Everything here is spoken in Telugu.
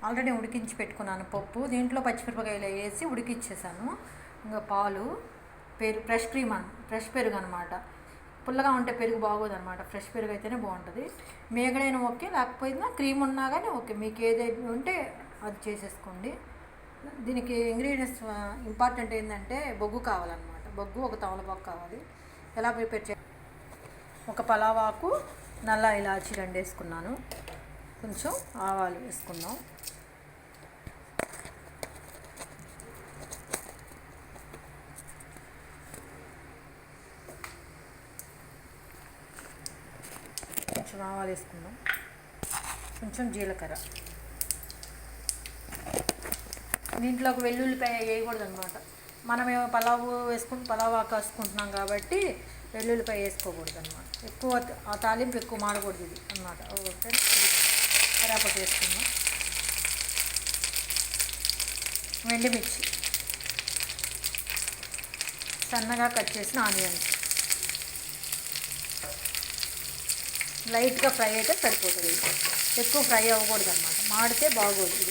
ఆల్రెడీ ఉడికించి పెట్టుకున్నాను పప్పు. దీంట్లో పచ్చిమిరపకాయలు వేసి ఉడికించేసాను. ఇంకా పాలు, ఫ్రెష్ క్రీమ్ ఫ్రెష్ పెరుగు అనమాట. పుల్లగా ఉంటే పెరుగు బాగోదు అనమాట, ఫ్రెష్ పెరుగు అయితేనే బాగుంటుంది. మేగడైనా ఓకే, లేకపోయినా క్రీమ్ ఉన్నా కానీ ఓకే, మీకు ఏదైనా ఉంటే అది చేసేసుకోండి. దీనికి ఇంగ్రీడియంట్స్ ఇంపార్టెంట్ ఏంటంటే బొగ్గు కావాలన్నమాట. బొగ్గు, ఒక తమలపాకు కావాలి. ఎలా ప్రిపేర్ చే ఒక పలావాకు, నల్ల ఇలాచీ 2 వేసుకున్నాను. కొంచెం ఆవాలు వేసుకుందాం. కొంచెం ఆవాలు వేసుకుందాం. కొంచెం జీలకర్ర. దీంట్లోకి వెల్లుల్లిపాయ వేయకూడదు అనమాట. మనమేమో పలావాకు వేసుకుంటున్నాం కాబట్టి వెల్లుల్లిపాయ వేసుకోకూడదు అనమాట. ఎక్కువ ఆ తాలింపు ఎక్కువ మాడకూడదు ఇది అనమాట. ఓకే, కరేపాకు వేసుకుందాం. ఎండుమిర్చి, సన్నగా కట్ చేసిన ఆనియన్స్. లైట్గా ఫ్రై అయితే సరిపోతుంది. ఎక్కువ ఫ్రై అవ్వకూడదు అనమాట, మాడితే బాగోదు ఇది.